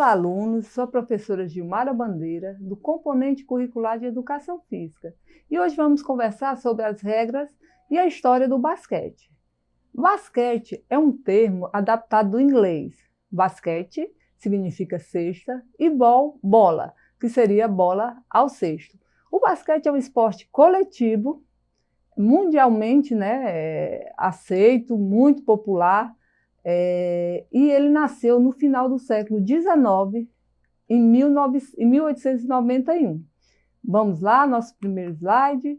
Olá, alunos! Sou a professora Gilmara Bandeira, do componente curricular de Educação Física. E hoje vamos conversar sobre as regras e a história do basquete. Basquete é um termo adaptado do inglês. Basquete significa cesta e ball, bola, que seria bola ao cesto. O basquete é um esporte coletivo, mundialmente aceito, muito popular, e ele nasceu no final do século XIX, em 1891. Vamos lá, nosso primeiro slide.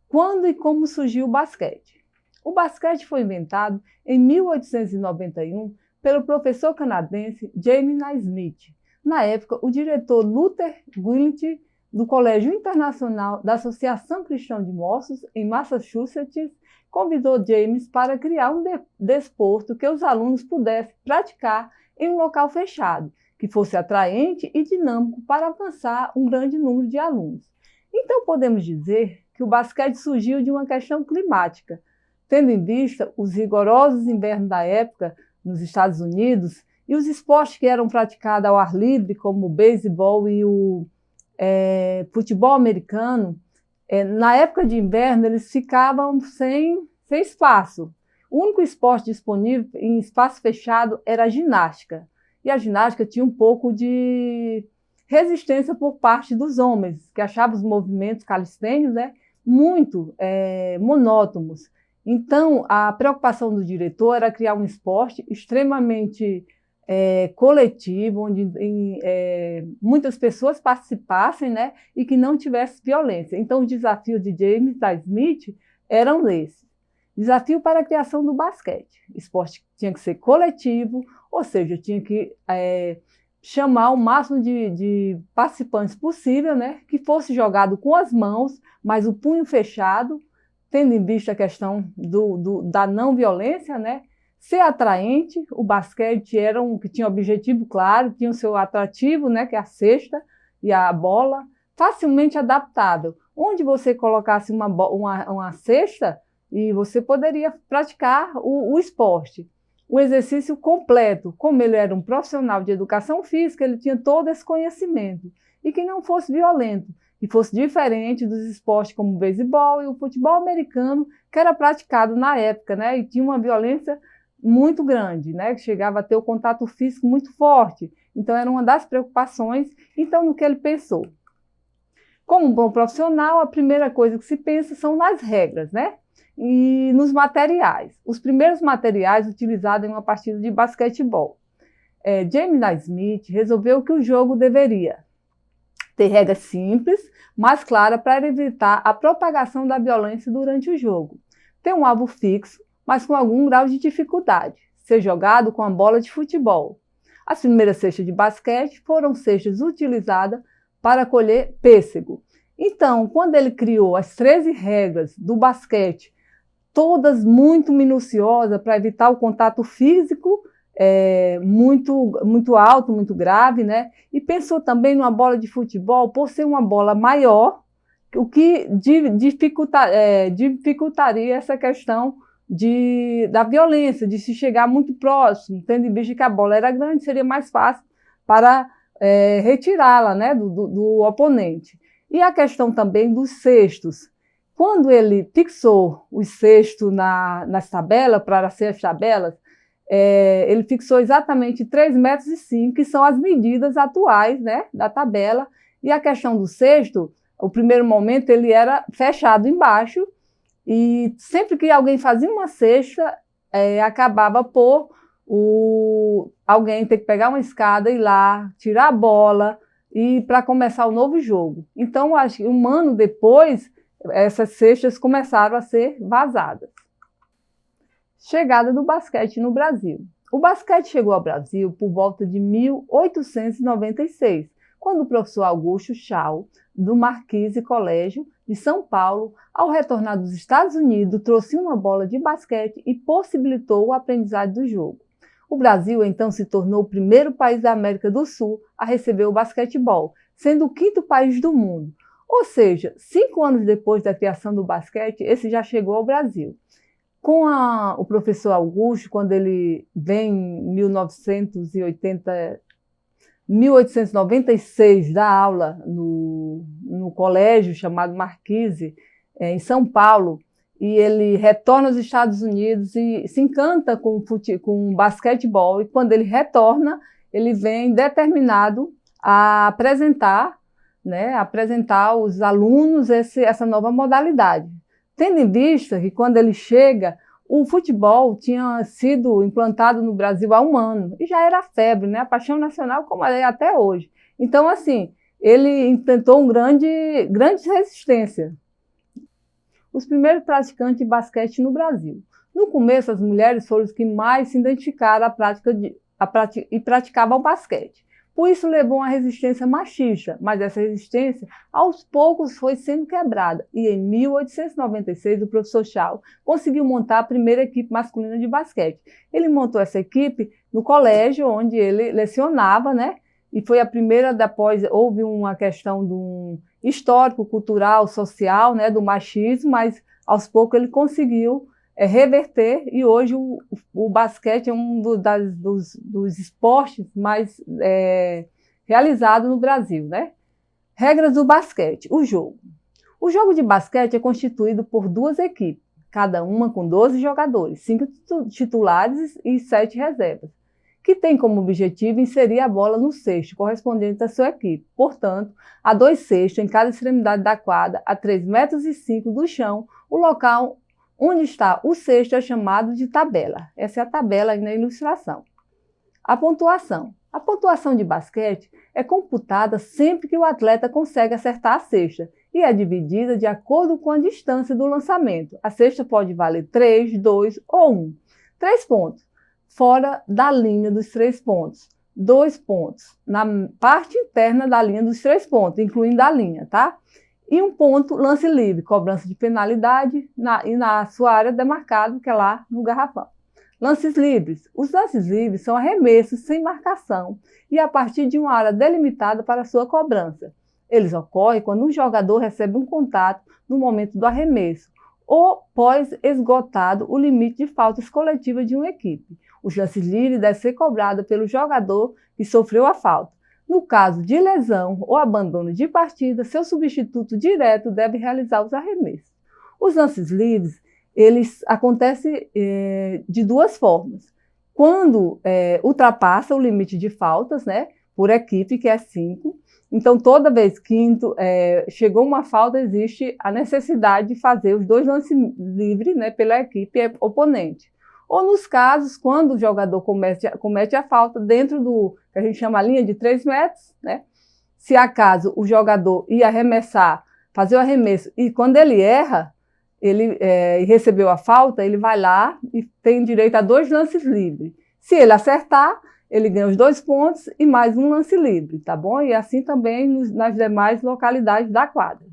Quando e como surgiu o basquete? O basquete foi inventado em 1891 pelo professor canadense James Naismith. Na época, o diretor Luther Gulick, do Colégio Internacional da Associação Cristã de Moços, em Massachusetts, convidou James para criar um desporto que os alunos pudessem praticar em um local fechado, que fosse atraente e dinâmico para alcançar um grande número de alunos. Então, podemos dizer que o basquete surgiu de uma questão climática, tendo em vista os rigorosos invernos da época nos Estados Unidos e os esportes que eram praticados ao ar livre, como o beisebol e o futebol americano. Na época de inverno, eles ficavam sem espaço. O único esporte disponível em espaço fechado era a ginástica. E a ginástica tinha um pouco de resistência por parte dos homens, que achavam os movimentos calistênicos muito monótonos. Então, a preocupação do diretor era criar um esporte extremamente coletivo, onde muitas pessoas participassem, e que não tivesse violência. Então, os desafios de James Naismith eram esses. Desafio para a criação do basquete. O esporte tinha que ser coletivo, ou seja, tinha que chamar o máximo de participantes possível, que fosse jogado com as mãos, mas o punho fechado, tendo em vista a questão da não violência, ser atraente. O basquete era que tinha objetivo claro, tinha o seu atrativo, que é a cesta e a bola, facilmente adaptável. Onde você colocasse uma cesta, e você poderia praticar o esporte. Um exercício completo, como ele era um profissional de educação física, ele tinha todo esse conhecimento. E que não fosse violento, que fosse diferente dos esportes como o beisebol e o futebol americano, que era praticado na época, e tinha uma violência muito grande, que chegava a ter o contato físico muito forte. Então, era uma das preocupações. Então, no que ele pensou? Como um bom profissional, a primeira coisa que se pensa são nas regras, e nos materiais. Os primeiros materiais utilizados em uma partida de basquetebol. James Naismith resolveu que o jogo deveria ter regras simples, mas claras, para evitar a propagação da violência durante o jogo. Ter um alvo fixo, mas com algum grau de dificuldade. Ser jogado com a bola de futebol. As primeiras cestas de basquete foram cestas utilizadas para colher pêssego. Então, quando ele criou as 13 regras do basquete, todas muito minuciosas para evitar o contato físico muito alto, muito grave, e pensou também numa bola de futebol, por ser uma bola maior, o que dificultaria essa questão da violência, de se chegar muito próximo, tendo em vista que a bola era grande, seria mais fácil para retirá-la do oponente. E a questão também dos cestos. Quando ele fixou os cestos nas tabelas, para ser as tabelas, ele fixou exatamente 3,5 metros, que são as medidas atuais da tabela. E a questão do cesto, o primeiro momento ele era fechado embaixo, e sempre que alguém fazia uma cesta, acabava por alguém ter que pegar uma escada, ir lá, tirar a bola, e para começar o novo jogo. Então, acho que um ano depois, essas cestas começaram a ser vazadas. Chegada do basquete no Brasil. O basquete chegou ao Brasil por volta de 1896, quando o professor Augusto Chau, do Marquise Colégio de São Paulo, ao retornar dos Estados Unidos, trouxe uma bola de basquete e possibilitou o aprendizado do jogo. O Brasil, então, se tornou o primeiro país da América do Sul a receber o basquetebol, sendo o 5º país do mundo. Ou seja, 5 anos depois da criação do basquete, esse já chegou ao Brasil. Com o professor Augusto, quando ele vem em 1980, 1896, dá aula no colégio chamado Marquise, em São Paulo, e ele retorna aos Estados Unidos e se encanta com basquetebol, e quando ele retorna, ele vem determinado a apresentar, né, aos alunos essa nova modalidade. Tendo em vista que quando ele chega, o futebol tinha sido implantado no Brasil há um ano, e já era febre, né, a paixão nacional como é até hoje. Então, assim, ele enfrentou grande resistência. Os primeiros praticantes de basquete no Brasil. No começo, as mulheres foram os que mais se identificaram e praticavam basquete. Por isso levou uma resistência machista, mas essa resistência aos poucos foi sendo quebrada. E em 1896 o professor Shaw conseguiu montar a primeira equipe masculina de basquete. Ele montou essa equipe no colégio onde ele lecionava, né? E foi a primeira, depois houve uma questão de um histórico, cultural, social, né, do machismo, mas aos poucos ele conseguiu reverter, e hoje o basquete é um dos esportes mais realizados no Brasil, né? Regras do basquete. O jogo. O jogo de basquete é constituído por duas equipes, cada uma com 12 jogadores, 5 titulares e 7 reservas, que tem como objetivo inserir a bola no cesto correspondente à sua equipe. Portanto, há 2 cestos em cada extremidade da quadra, a 3,5 metros do chão. O local onde está o cesto é chamado de tabela. Essa é a tabela aí na ilustração. A pontuação. A pontuação de basquete é computada sempre que o atleta consegue acertar a cesta e é dividida de acordo com a distância do lançamento. A cesta pode valer 3, 2 ou 1. 3 pontos. Fora da linha dos 3 pontos. 2 pontos na parte interna da linha dos 3 pontos, incluindo a linha, tá? E 1 ponto, lance livre, cobrança de penalidade e na sua área demarcada, que é lá no garrafão. Lances livres. Os lances livres são arremessos sem marcação e a partir de uma área delimitada para sua cobrança. Eles ocorrem quando um jogador recebe um contato no momento do arremesso ou pós esgotado o limite de faltas coletivas de uma equipe. Os lances livres devem ser cobrados pelo jogador que sofreu a falta. No caso de lesão ou abandono de partida, seu substituto direto deve realizar os arremessos. Os lances livres, eles acontecem de 2 formas. Quando ultrapassa o limite de faltas, né, por equipe, que é 5, então toda vez que chegou uma falta, existe a necessidade de fazer os 2 lances livres, né, pela equipe oponente. Ou nos casos, quando o jogador comete a falta dentro do que a gente chama a linha de 3 metros, né? Se acaso o jogador ia arremessar, fazer o arremesso, e quando ele erra, ele recebeu a falta, ele vai lá e tem direito a 2 lances livres. Se ele acertar, ele ganha os 2 pontos e mais 1 lance livre, tá bom? E assim também nas demais localidades da quadra.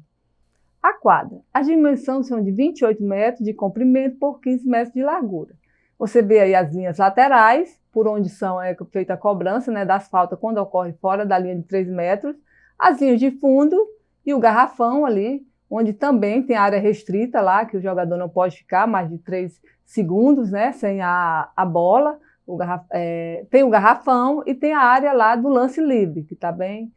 A quadra. As dimensões são de 28 metros de comprimento por 15 metros de largura. Você vê aí as linhas laterais, por onde é feita a cobrança, né, das faltas quando ocorre fora da linha de 3 metros, as linhas de fundo e o garrafão ali, onde também tem área restrita lá, que o jogador não pode ficar mais de 3 segundos, né, sem a bola. Tem o garrafão e tem a área lá do lance livre, que está bem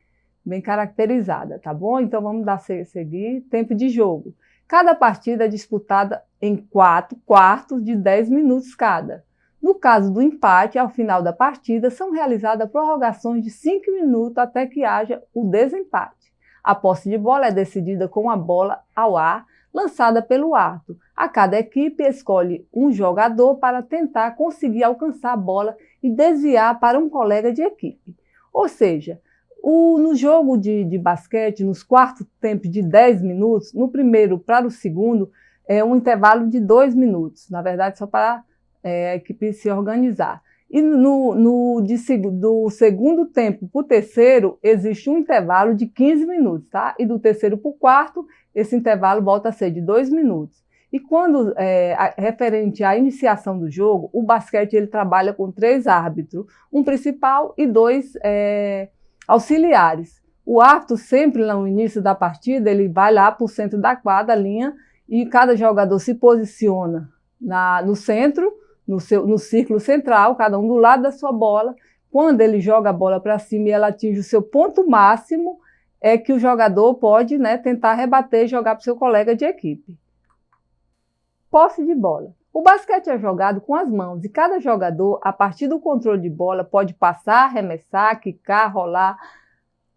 caracterizada, tá bom? Então vamos seguir. Tempo de jogo. Cada partida é disputada em 4 quartos de 10 minutos cada. No caso do empate, ao final da partida, são realizadas prorrogações de 5 minutos até que haja o desempate. A posse de bola é decidida com a bola ao ar, lançada pelo árbitro. A cada equipe escolhe um jogador para tentar conseguir alcançar a bola e desviar para um colega de equipe. Ou seja, no jogo de basquete, nos quartos tempos de 10 minutos, no primeiro para o segundo, é um intervalo de 2 minutos, na verdade só para a equipe se organizar. E do segundo tempo para o terceiro, existe um intervalo de 15 minutos, tá? E do terceiro para o quarto, esse intervalo volta a ser de 2 minutos. E quando referente à iniciação do jogo, o basquete ele trabalha com 3 árbitros, um principal e 2 auxiliares. O árbitro sempre no início da partida, ele vai lá para o centro da quadra, a linha, e cada jogador se posiciona no centro, no círculo central, cada um do lado da sua bola. quando ele joga a bola para cima e ela atinge o seu ponto máximo, é que o jogador pode, né, tentar rebater e jogar para o seu colega de equipe. Posse de bola. O basquete é jogado com as mãos e cada jogador, a partir do controle de bola, pode passar, arremessar, quicar, rolar,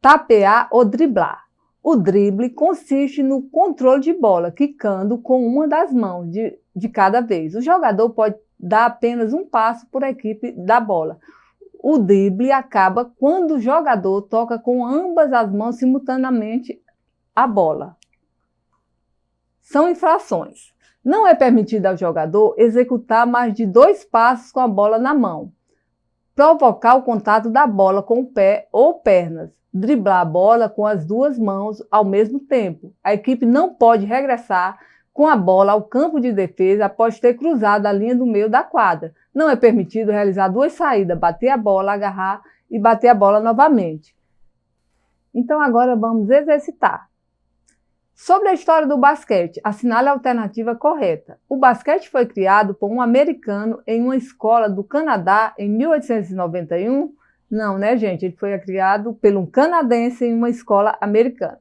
tapear ou driblar. O drible consiste no controle de bola, quicando com uma das mãos de cada vez. O jogador pode dar apenas um passo por equipe da bola. O drible acaba quando o jogador toca com ambas as mãos simultaneamente a bola. São infrações. Não é permitido ao jogador executar mais de 2 passos com a bola na mão, provocar o contato da bola com o pé ou pernas, driblar a bola com as 2 mãos ao mesmo tempo. A equipe não pode regressar com a bola ao campo de defesa após ter cruzado a linha do meio da quadra. Não é permitido realizar 2 saídas, bater a bola, agarrar e bater a bola novamente. Então agora vamos exercitar. Sobre a história do basquete, assinale a alternativa correta. O basquete foi criado por um americano em uma escola do Canadá em 1891? Não, né, gente? Ele foi criado por um canadense em uma escola americana.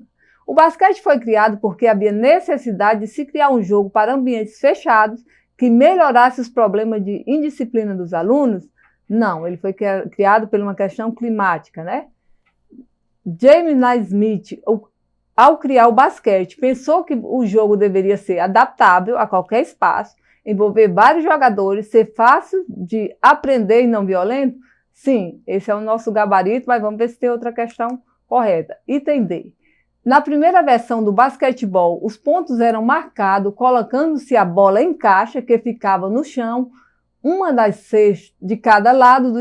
O basquete foi criado porque havia necessidade de se criar um jogo para ambientes fechados que melhorasse os problemas de indisciplina dos alunos? Não, ele foi criado por uma questão climática, né? James Naismith, ao criar o basquete, pensou que o jogo deveria ser adaptável a qualquer espaço, envolver vários jogadores, ser fácil de aprender e não violento? Sim, esse é o nosso gabarito, mas vamos ver se tem outra questão correta. Item D. Na primeira versão do basquetebol, os pontos eram marcados colocando-se a bola em caixa que ficava no chão, uma das 6 de cada lado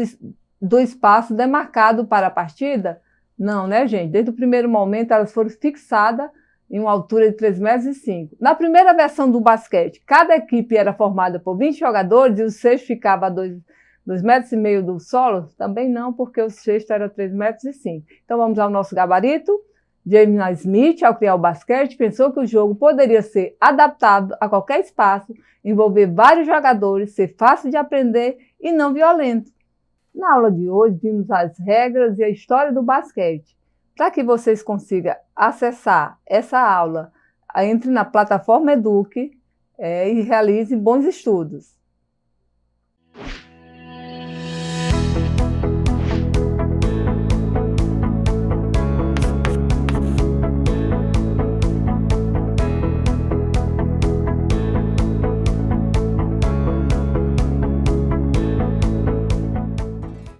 do espaço demarcado para a partida? Não, né, gente? Desde o primeiro momento elas foram fixadas em uma altura de 3,5 m. Na primeira versão do basquete, cada equipe era formada por 20 jogadores e o sexto ficava a 2,5 m do solo? Também não, porque o sexto era 3,5 m. Então vamos ao nosso gabarito. James Naismith, ao criar o basquete, pensou que o jogo poderia ser adaptado a qualquer espaço, envolver vários jogadores, ser fácil de aprender e não violento. Na aula de hoje, vimos as regras e a história do basquete. Para que vocês consigam acessar essa aula, entre na plataforma Eduque e realize bons estudos.